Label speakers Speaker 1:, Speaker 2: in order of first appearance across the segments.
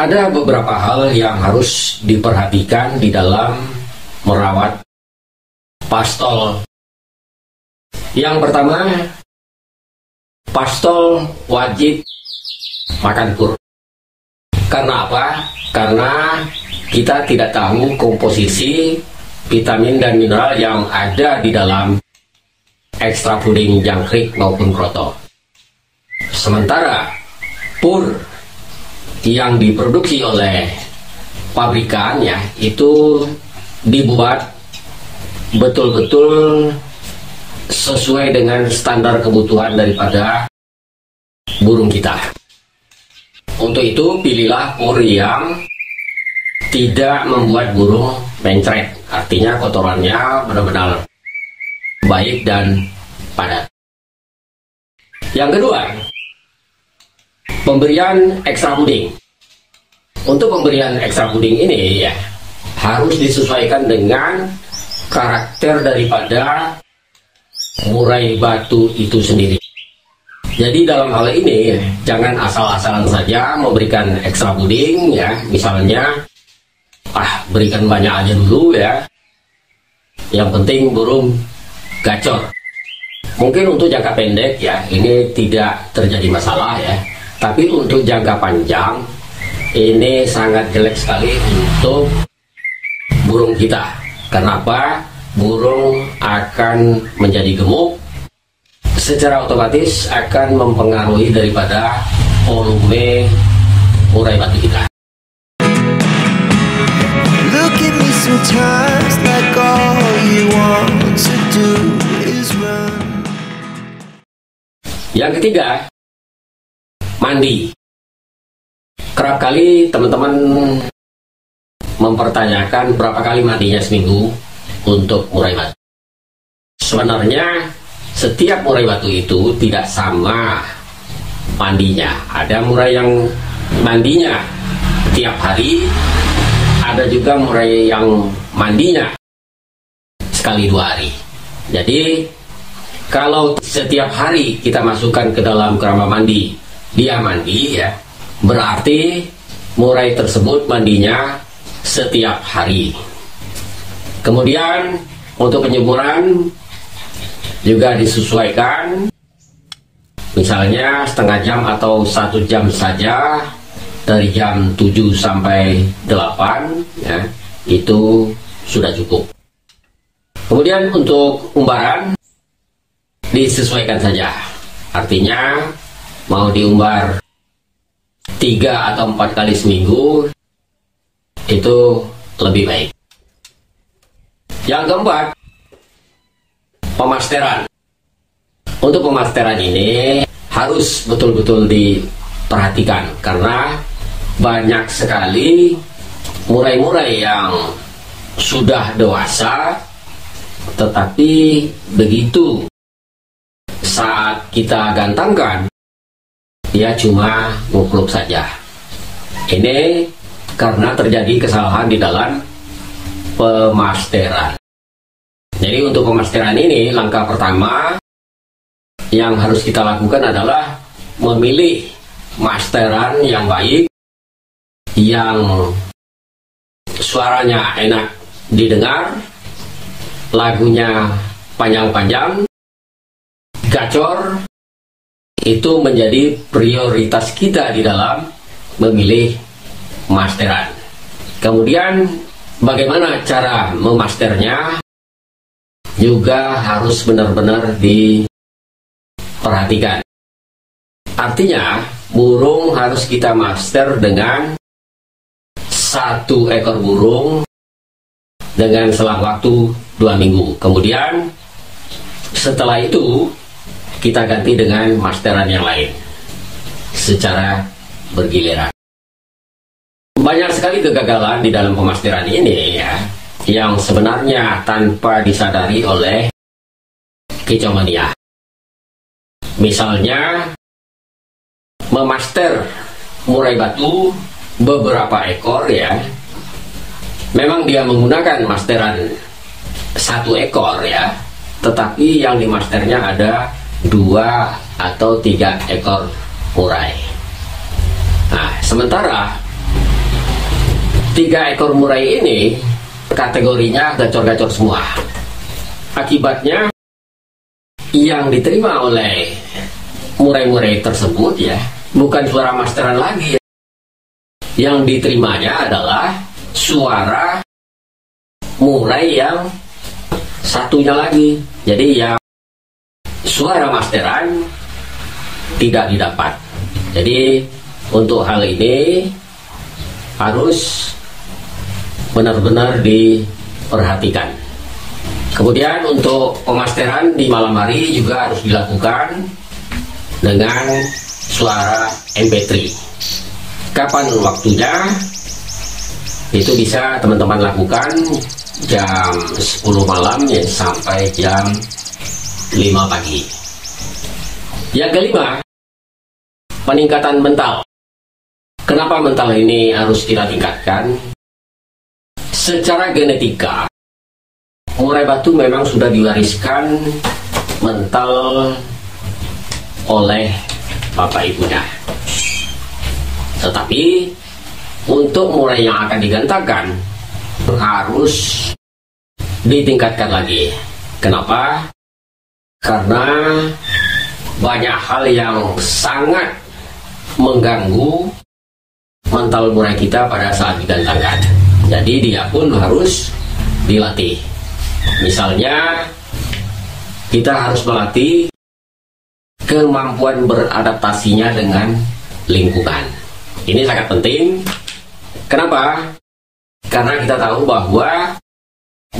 Speaker 1: Ada beberapa hal yang harus diperhatikan di dalam merawat pastol. Yang pertama, pastol wajib makan pur. Karena apa? Karena kita tidak tahu komposisi vitamin dan mineral yang ada di dalam ekstra puding jangkrik maupun kroto. Sementara pur yang diproduksi oleh pabrikan ya itu dibuat betul-betul sesuai dengan standar kebutuhan daripada burung kita. Untuk itu pilihlah pur yang tidak membuat burung mencret, artinya kotorannya benar-benar baik dan padat. Yang kedua, pemberian ekstra puding. Untuk pemberian ekstra puding ini ya harus disesuaikan dengan karakter daripada murai batu itu sendiri. Jadi dalam hal ini jangan asal-asalan saja memberikan ekstra puding ya, misalnya berikan banyak aja dulu ya. Yang penting burung gacor. Mungkin untuk jangka pendek ya ini tidak terjadi masalah ya. Tapi untuk jangka panjang ini sangat jelek sekali untuk burung kita. Kenapa? Burung akan menjadi gemuk, secara otomatis akan mempengaruhi daripada volume murai batu kita.
Speaker 2: Look at me sometimes like all you want to do is run.
Speaker 1: Yang ketiga, mandi. Kerap kali teman-teman mempertanyakan berapa kali mandinya seminggu untuk murai batu. Sebenarnya setiap murai batu itu tidak sama mandinya. Ada murai yang mandinya tiap hari, ada juga murai yang mandinya sekali 2 hari. Jadi kalau setiap hari kita masukkan ke dalam keramba mandi, dia mandi ya, berarti murai tersebut mandinya setiap hari. Kemudian untuk penyemburan juga disesuaikan, misalnya setengah jam atau 1 jam saja, dari jam 7 sampai 8 ya, itu sudah cukup. Kemudian untuk umbaran disesuaikan saja, artinya mau diumbar 3 atau 4 kali seminggu itu lebih baik. Yang keempat, pemasteran. Untuk pemasteran ini harus betul-betul diperhatikan karena banyak sekali murai-murai yang sudah dewasa tetapi begitu saat kita gantangkan dia cuma ngukluk saja. Ini karena terjadi kesalahan di dalam pemasteran. Jadi untuk pemasteran ini langkah pertama yang harus kita lakukan adalah memilih masteran yang baik, yang suaranya enak didengar, lagunya panjang-panjang, gacor. Itu menjadi prioritas kita di dalam memilih masteran. Kemudian bagaimana cara memasternya juga harus benar-benar diperhatikan. Artinya burung harus kita master dengan 1 ekor burung dengan selang waktu 2 minggu. Kemudian setelah itu kita ganti dengan masteran yang lain secara bergiliran. Banyak sekali kegagalan di dalam pemasteran ini ya, yang sebenarnya tanpa disadari oleh kicau mania. Misalnya memaster murai batu beberapa ekor ya, memang dia menggunakan masteran 1 ekor ya, tetapi yang dimasternya ada 2 atau 3 ekor murai. Nah, sementara 3 ekor murai ini kategorinya gacor-gacor semua. Akibatnya yang diterima oleh murai-murai tersebut ya bukan suara masteran lagi. Yang diterimanya adalah suara murai yang satunya lagi. Jadi yang suara masteran tidak didapat. Jadi untuk hal ini harus benar-benar diperhatikan. Kemudian untuk pemasteran di malam hari juga harus dilakukan dengan suara MP3. Kapan waktunya? Itu bisa teman-teman lakukan jam 10 malam ya, sampai jam 5 pagi. Yang kelima, peningkatan mental. Kenapa mental ini harus kita tingkatkan? Secara genetika, murai batu memang sudah diwariskan mental oleh bapak ibunya. Tetapi untuk murai yang akan digantangkan harus ditingkatkan lagi. Kenapa? Karena banyak hal yang sangat mengganggu mental murai kita pada saat digantangkan. Jadi dia pun harus dilatih. Misalnya kita harus melatih kemampuan beradaptasinya dengan lingkungan. Ini sangat penting. Kenapa? Karena kita tahu bahwa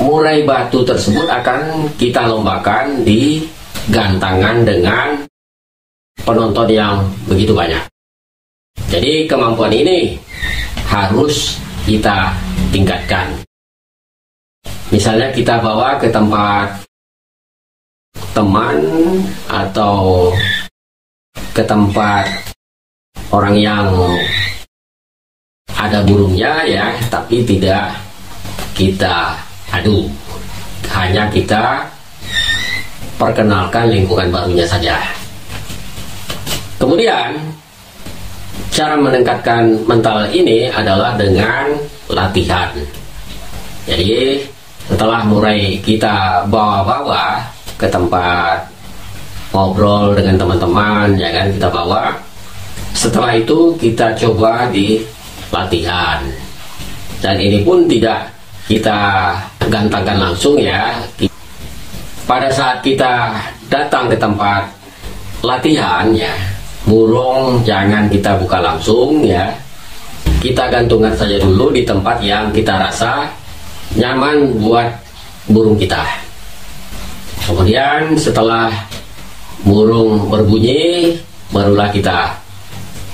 Speaker 1: murai batu tersebut akan kita lombakan di gantangan dengan penonton yang begitu banyak. Jadi kemampuan ini harus kita tingkatkan. Misalnya kita bawa ke tempat teman atau ke tempat orang yang ada burungnya ya, tapi tidak kita adu, hanya kita perkenalkan lingkungan barunya saja. Kemudian cara meningkatkan mental ini adalah dengan latihan. Jadi setelah murai kita bawa-bawa ke tempat ngobrol dengan teman-teman, ya kan, kita bawa. Setelah itu kita coba di latihan. Dan ini pun tidak kita gantangkan langsung ya. Pada saat kita datang ke tempat latihan ya, burung jangan kita buka langsung ya. Kita gantungkan saja dulu di tempat yang kita rasa nyaman buat burung kita. Kemudian setelah burung berbunyi, barulah kita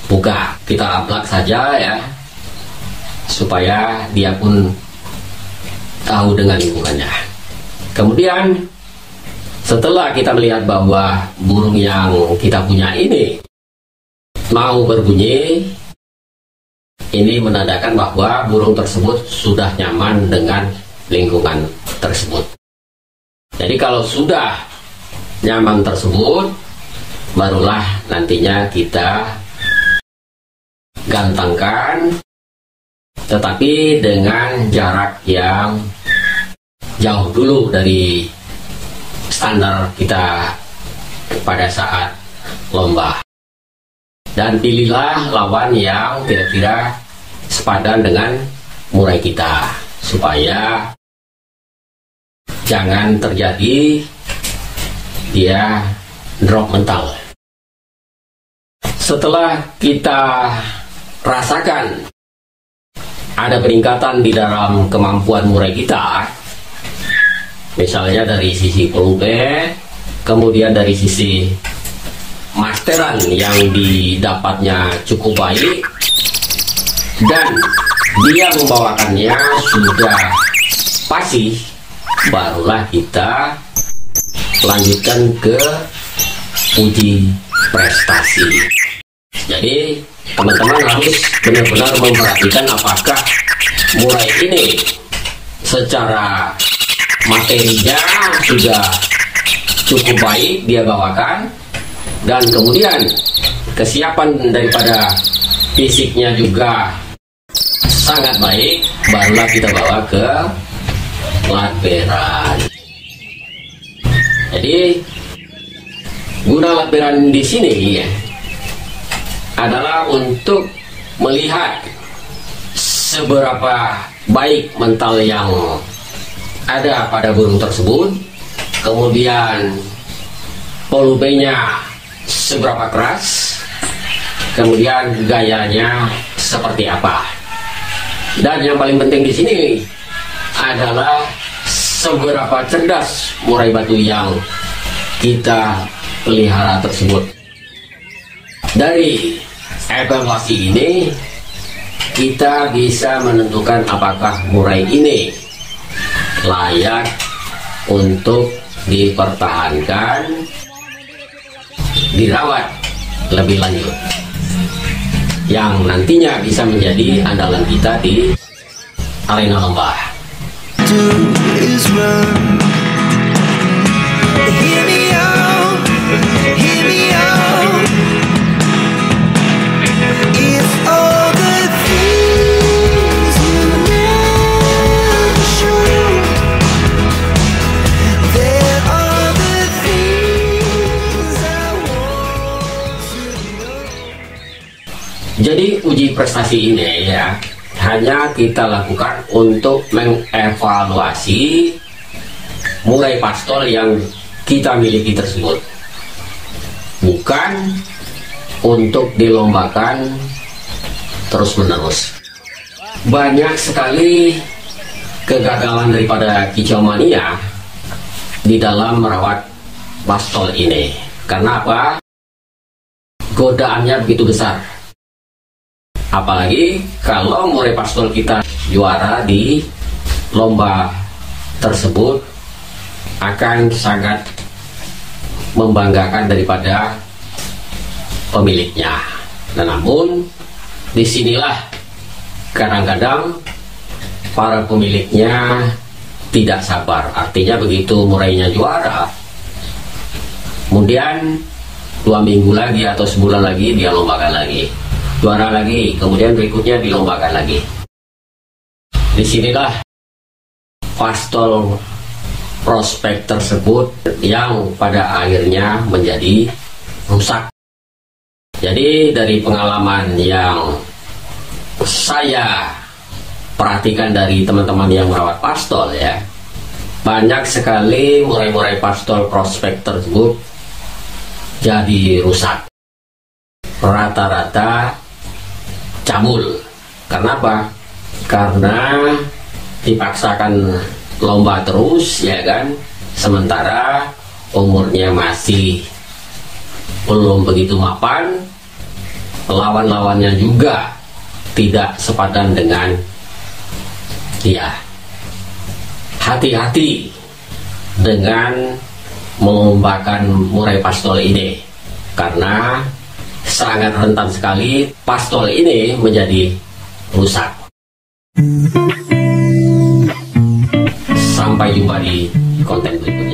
Speaker 1: buka, kita ablak saja ya, supaya dia pun tahu dengan lingkungannya. Kemudian setelah kita melihat bahwa burung yang kita punya ini mau berbunyi, ini menandakan bahwa burung tersebut sudah nyaman dengan lingkungan tersebut. Jadi kalau sudah nyaman tersebut, barulah nantinya kita gantangkan, tetapi dengan jarak yang jauh dulu dari standar kita pada saat lomba. Dan pilihlah lawan yang kira-kira sepadan dengan murai kita, supaya jangan terjadi dia drop mental. Setelah kita rasakan ada peningkatan di dalam kemampuan murai kita, misalnya dari sisi pelupe, kemudian dari sisi masteran yang didapatnya cukup baik, dan dia membawakannya sudah pasti, barulah kita lanjutkan ke uji prestasi. Jadi teman-teman harus benar-benar memperhatikan apakah murai ini secara materinya sudah cukup baik dia bawakan, dan kemudian kesiapan daripada fisiknya juga sangat baik, barulah kita bawa ke latberan. Jadi guna latberan di sini ya, adalah untuk melihat seberapa baik mental yang ada pada burung tersebut, kemudian volumenya seberapa keras, kemudian gayanya seperti apa. Dan yang paling penting di sini adalah seberapa cerdas murai batu yang kita pelihara tersebut. Dari evaluasi ini kita bisa menentukan apakah murai ini layak untuk dipertahankan, dirawat lebih lanjut, yang nantinya bisa menjadi andalan kita di arena lomba. Jadi uji prestasi ini ya hanya kita lakukan untuk mengevaluasi murai pastol yang kita miliki tersebut, bukan untuk dilombakan terus-menerus. Banyak sekali kegagalan daripada kicau mania di dalam merawat pastol ini. Karena apa? Godaannya begitu besar. Apalagi kalau murai pastol kita juara di lomba tersebut, akan sangat membanggakan daripada pemiliknya. Nah, namun disinilah kadang-kadang para pemiliknya tidak sabar. Artinya begitu murainya juara, kemudian 2 minggu lagi atau sebulan lagi dia lombakan lagi, juara lagi, kemudian berikutnya dilombakan lagi. Disinilah pastol prospek tersebut yang pada akhirnya menjadi rusak. Jadi dari pengalaman yang saya perhatikan dari teman-teman yang merawat pastol ya, banyak sekali murai-murai pastol prospek tersebut jadi rusak. Rata-rata cabul. Kenapa? Karena dipaksakan lomba terus ya kan, sementara umurnya masih belum begitu mapan, lawan-lawannya juga tidak sepadan dengan dia. Hati-hati dengan melombakan murai pastol ini, karena sangat rentan sekali pastol ini menjadi rusak. Sampai jumpa di konten berikutnya.